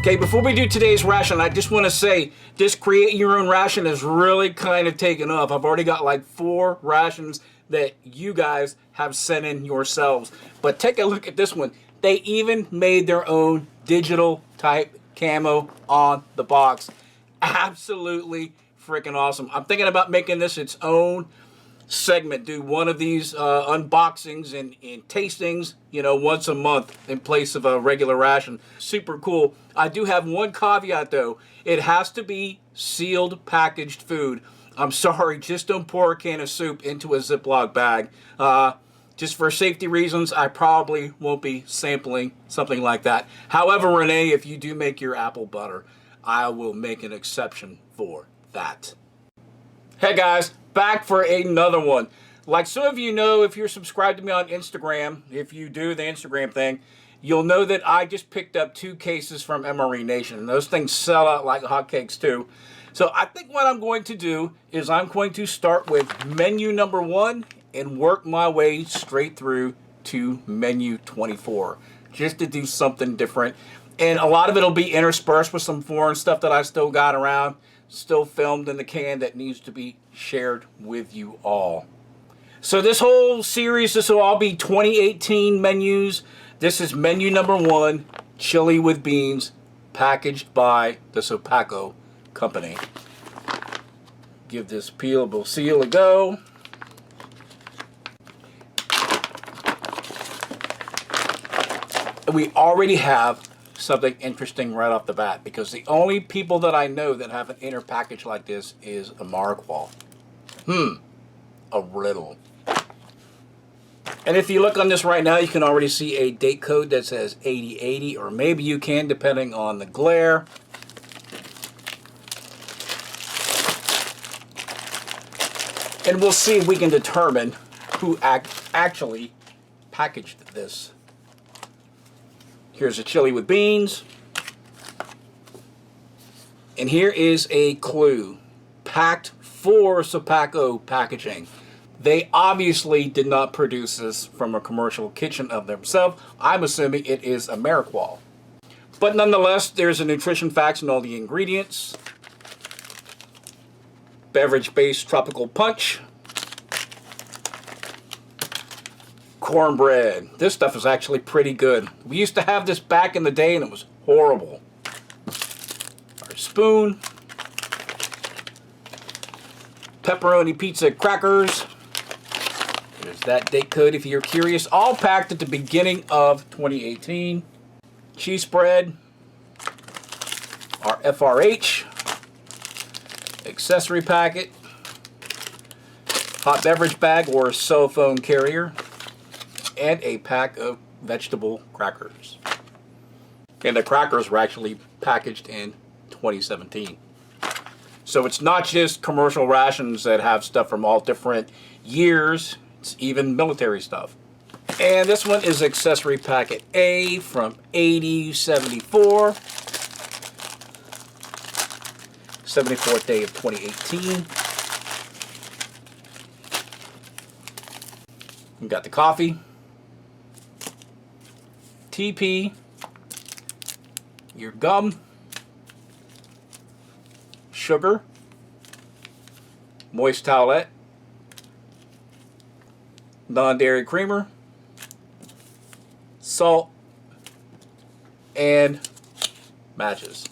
Okay, before we do today's ration, I just want to say this create your own ration is really kind of taken off. I've already got like 4 rations that you guys have sent in yourselves. But take a look at this one. They even made their own digital type camo on the box. Absolutely freaking awesome. I'm thinking about making this its own segment, do one of these unboxings and tastings, you know, once a month in place of a regular ration. Super cool. I do have one caveat though. It has to be sealed packaged food. I'm sorry, just don't pour a can of soup into a Ziploc bag. Just for safety reasons, I probably won't be sampling something like that. However, Renee, if you do make your apple butter, I will make an exception for that. Hey guys, back for another one. Like some of you know, if you're subscribed to me on Instagram, if you do the Instagram thing, you'll know that I just picked up 2 cases from MRE Nation. And those things sell out like hotcakes too. So I think what I'm going to do is I'm going to start with menu number 1 and work my way straight through to menu 24. Just to do something different. And a lot of it will be interspersed with some foreign stuff that I still got around. Still filmed in the can that needs to be shared with you all. So this whole series, this will all be 2018 menus. This is menu number 1, chili with beans, packaged by the Sopaco company. Give this peelable seal a go. We already have something interesting right off the bat, because the only people that I know that have an inner package like this is a Marquardt. A riddle. And if you look on this right now, you can already see a date code that says 8080, or maybe you can depending on the glare. And we'll see if we can determine who actually packaged this. Here's a chili with beans. And here is a clue. Packed for Sopaco packaging. They obviously did not produce this from a commercial kitchen of themselves. I'm assuming it is a Marquardt. But nonetheless, there's a nutrition facts and all the ingredients. Beverage-based tropical punch. Cornbread. This stuff is actually pretty good. We used to have this back in the day and it was horrible. Our spoon. Pepperoni pizza crackers. There's that date code if you're curious. All packed at the beginning of 2018. Cheese spread. Our FRH. Accessory packet. Hot beverage bag or cell phone carrier. And a pack of vegetable crackers. And the crackers were actually packaged in 2017. So it's not just commercial rations that have stuff from all different years. It's even military stuff. And this one is accessory packet A from 8074. 74th day of 2018. We got the coffee. TP, your gum, sugar, moist towelette, non-dairy creamer, salt, and matches.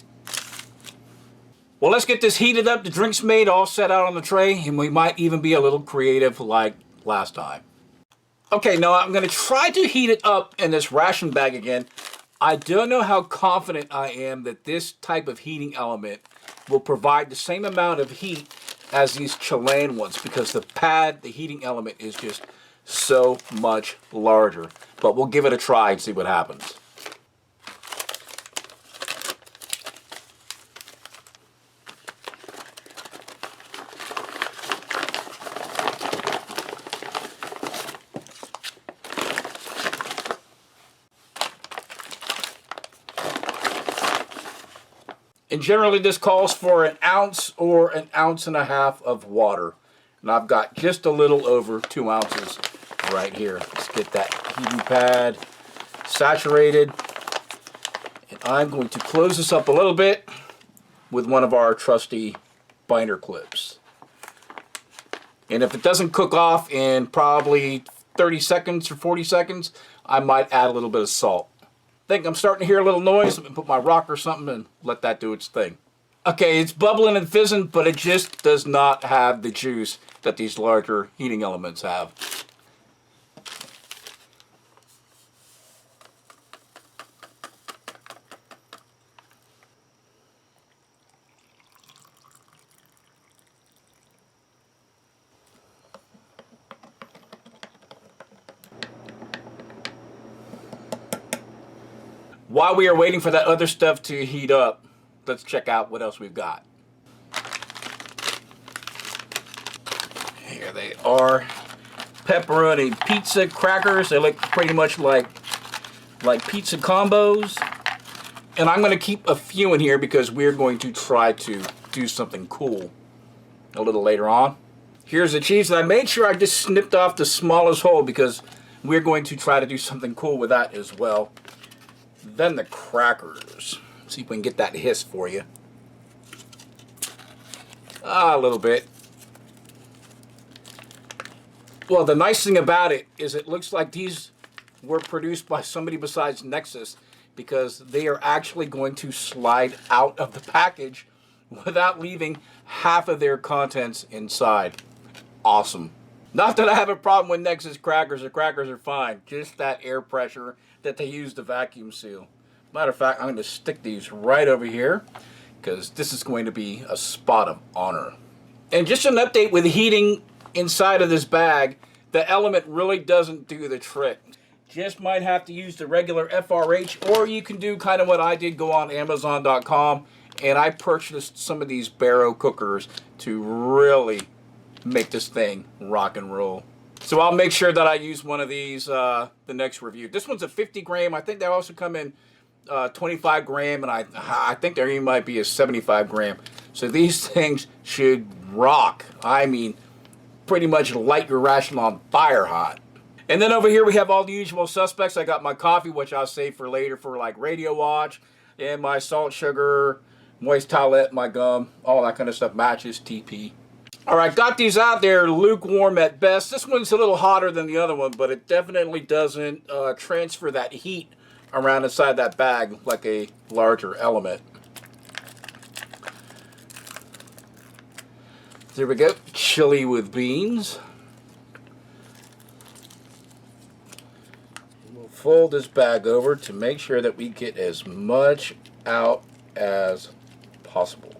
Well, let's get this heated up, the drinks made, all set out on the tray, and we might even be a little creative like last time. Okay, now I'm going to try to heat it up in this ration bag again. I don't know how confident I am that this type of heating element will provide the same amount of heat as these Chilean ones, because the pad, the heating element, is just so much larger. But we'll give it a try and see what happens. And generally this calls for 1 ounce or 1.5 ounces of water. And I've got just a little over 2 ounces right here. Let's get that heating pad saturated. And I'm going to close this up a little bit with one of our trusty binder clips. And if it doesn't cook off in probably 30 seconds or 40 seconds, I might add a little bit of salt. I think I'm starting to hear a little noise. Let me put my rock or something and let that do its thing. Okay, it's bubbling and fizzing, but it just does not have the juice that these larger heating elements have. While we are waiting for that other stuff to heat up, let's check out what else we've got. Here they are. Pepperoni pizza crackers. They look pretty much like pizza combos. And I'm going to keep a few in here because we're going to try to do something cool a little later on. Here's the cheese. And I made sure I just snipped off the smallest hole because we're going to try to do something cool with that as well. Then the crackers. See if we can get that hiss for you. A little bit. Well, the nice thing about it is it looks like these were produced by somebody besides Nexus, because they are actually going to slide out of the package without leaving half of their contents inside. Awesome. Not that I have a problem with Nexus crackers. The crackers are fine. Just that air pressure that they use to vacuum seal. Matter of fact, I'm going to stick these right over here because this is going to be a spot of honor. And just an update with heating inside of this bag, the element really doesn't do the trick. Just might have to use the regular FRH, or you can do kind of what I did, go on Amazon.com, and I purchased some of these Barrow cookers to really make this thing rock and roll. So I'll make sure that I use one of these the next review. This one's a 50 gram. I think they also come in 25 gram, and I think there even might be a 75 gram. So these things should rock. I mean, pretty much light your ration on fire hot. And then over here we have all the usual suspects. I got my coffee, which I'll save for later for like radio watch, and my salt, sugar, moist towelette, my gum, all that kind of stuff, matches, TP. All right, got these out there, lukewarm at best. This one's a little hotter than the other one, but it definitely doesn't transfer that heat around inside that bag like a larger element. There we go, chili with beans. We'll fold this bag over to make sure that we get as much out as possible.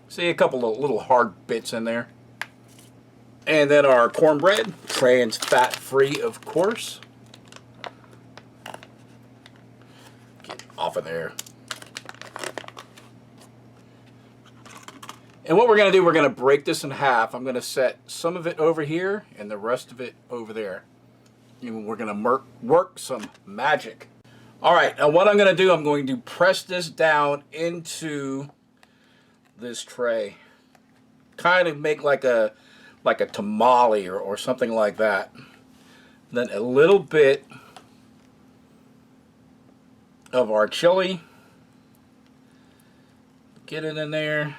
See a couple of little hard bits in there. And then our cornbread, trans fat free, of course. Get off of there. And what we're going to do, we're going to break this in half. I'm going to set some of it over here and the rest of it over there. And we're going to work some magic. All right, now what I'm going to do, I'm going to press this down into this tray, kind of make like a tamale or something like that. Then a little bit of our chili, get it in there.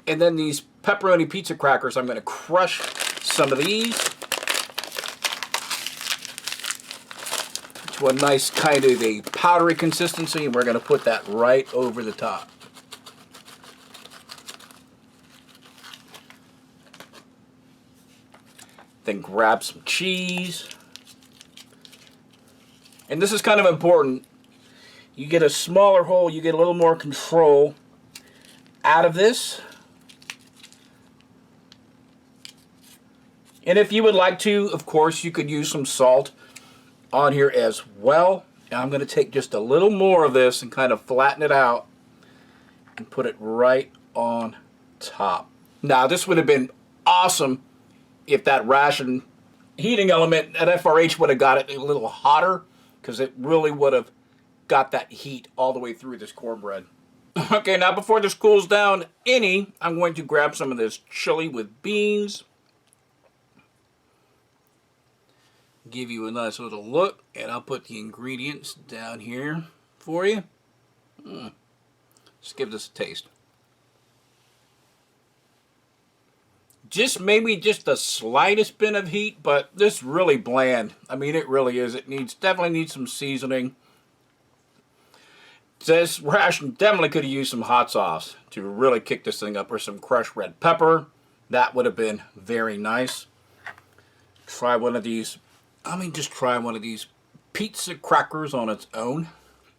And then these pepperoni pizza crackers, I'm going to crush some of these to a nice kind of a powdery consistency, and we're going to put that right over the top. Then grab some cheese. And this is kind of important. You get a smaller hole, you get a little more control out of this. And if you would like to, of course, you could use some salt on here as well. And I'm going to take just a little more of this and kind of flatten it out and put it right on top. Now, this would have been awesome if that ration heating element at FRH would have got it a little hotter, because it really would have got that heat all the way through this cornbread. Okay, now before this cools down any, I'm going to grab some of this chili with beans. Give you a nice little look, and I'll put the ingredients down here for you. Just give this a taste. Just maybe just the slightest bit of heat, but this is really bland. I mean, it really is. It definitely needs some seasoning. This ration definitely could have used some hot sauce to really kick this thing up, or some crushed red pepper. That would have been very nice. Try one of these. I mean, just try one of these pizza crackers on its own.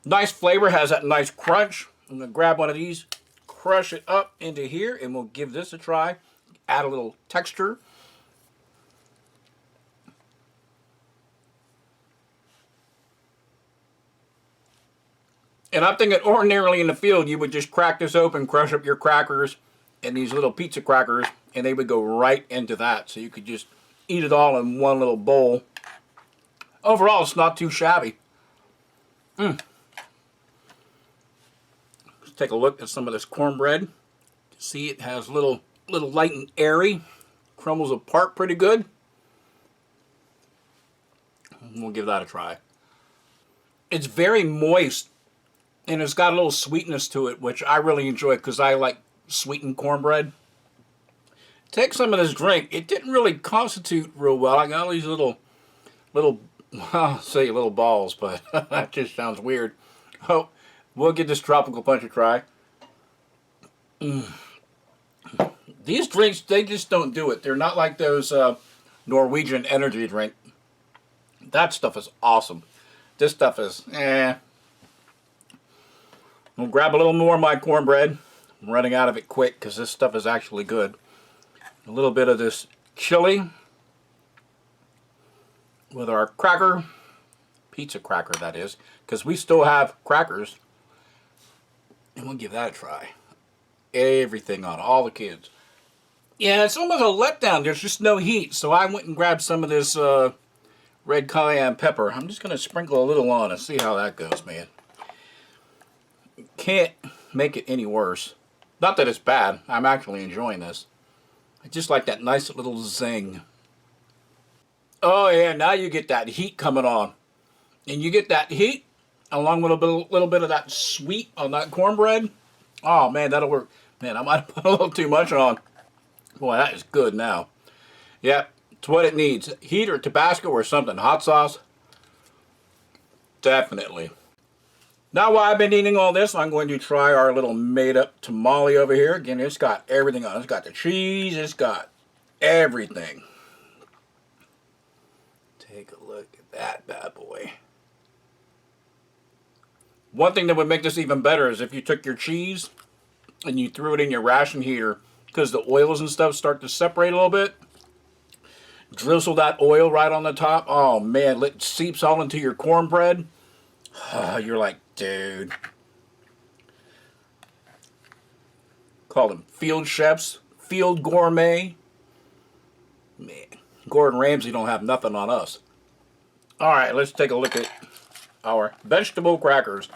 Nice flavor, has that nice crunch. I'm going to grab one of these, crush it up into here, and we'll give this a try. Add a little texture. And I'm thinking ordinarily in the field, you would just crack this open, crush up your crackers and these little pizza crackers, and they would go right into that. So you could just eat it all in one little bowl. Overall, it's not too shabby. Let's take a look at some of this cornbread. See, it has little light and airy. Crumbles apart pretty good. We'll give that a try. It's very moist, and it's got a little sweetness to it, which I really enjoy because I like sweetened cornbread. Take some of this drink. It didn't really constitute real well. I got all these little, I'll say little balls, but that just sounds weird. Oh, we'll give this tropical punch a try. These drinks, they just don't do it. They're not like those Norwegian energy drink. That stuff is awesome. This stuff is, I'll grab a little more of my cornbread. I'm running out of it quick because this stuff is actually good. A little bit of this chili with our cracker, pizza cracker that is, because we still have crackers. And we'll give that a try. Everything on, all the kids. Yeah, it's almost a letdown. There's just no heat, so I went and grabbed some of this red cayenne pepper. I'm just going to sprinkle a little on and see how that goes, man. Can't make it any worse. Not that it's bad. I'm actually enjoying this. I just like that nice little zing. Oh yeah, now you get that heat coming on. And you get that heat along with a little bit of that sweet on that cornbread. Oh man, that'll work. Man, I might have put a little too much on. Boy, that is good now. Yep, it's what it needs. Heat or Tabasco or something. Hot sauce. Definitely. Now while I've been eating all this, I'm going to try our little made-up tamale over here. Again, it's got everything on it. It's got the cheese. It's got everything. Take a look at that bad boy. One thing that would make this even better is if you took your cheese and you threw it in your ration heater, because the oils and stuff start to separate a little bit. Drizzle that oil right on the top. Oh man, it seeps all into your cornbread. You're like, dude. Call them field chefs, field gourmet. Man, Gordon Ramsay don't have nothing on us. All right, let's take a look at our vegetable crackers.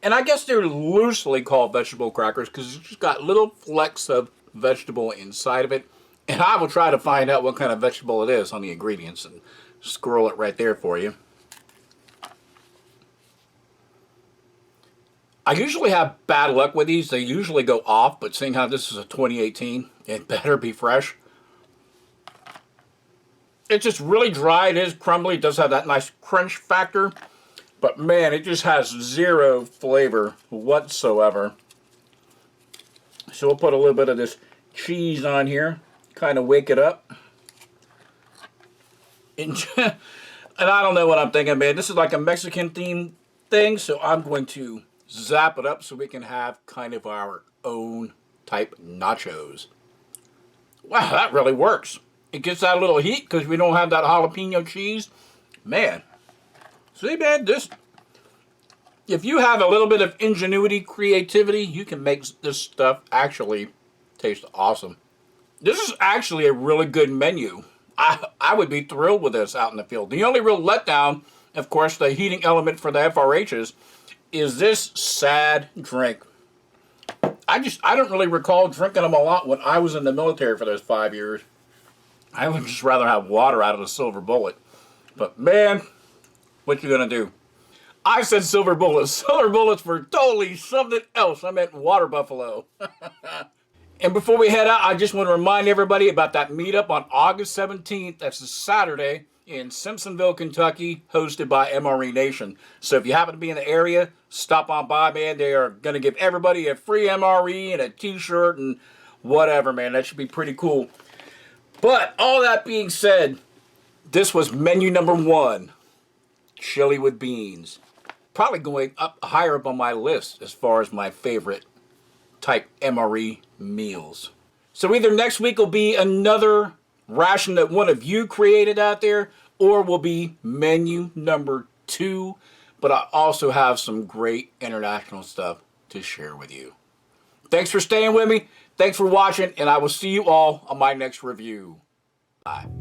And I guess they're loosely called vegetable crackers because it's just got little flecks of vegetable inside of it. And I will try to find out what kind of vegetable it is on the ingredients and scroll it right there for you. I usually have bad luck with these. They usually go off, but seeing how this is a 2018, it better be fresh. It's just really dry. It is crumbly. It does have that nice crunch factor. But man, it just has zero flavor whatsoever. So we'll put a little bit of this cheese on here. Kind of wake it up. And I don't know what I'm thinking, man. This is like a Mexican themed thing. So I'm going to zap it up so we can have kind of our own type nachos. Wow, that really works. It gets that little heat because we don't have that jalapeno cheese. Man. See, man, this, if you have a little bit of ingenuity, creativity, you can make this stuff actually taste awesome. This is actually a really good menu. I would be thrilled with this out in the field. The only real letdown, of course, the heating element for the FRHs, is this sad drink. I don't really recall drinking them a lot when I was in the military for those 5 years. I would just rather have water out of the Silver Bullet. But man, what you gonna do? I said Silver Bullets. Silver Bullets were totally something else. I meant Water Buffalo. And before we head out, I just want to remind everybody about that meetup on August 17th. That's a Saturday in Simpsonville, Kentucky, hosted by MRE Nation. So if you happen to be in the area, stop on by, man. They are going to give everybody a free MRE and a t-shirt and whatever, man. That should be pretty cool. But all that being said, this was menu number 1, chili with beans. Probably going up higher up on my list as far as my favorite type MRE meals. So either next week will be another ration that one of you created out there, or will be menu number 2. But I also have some great international stuff to share with you. Thanks for staying with me. Thanks for watching, and I will see you all on my next review. Bye.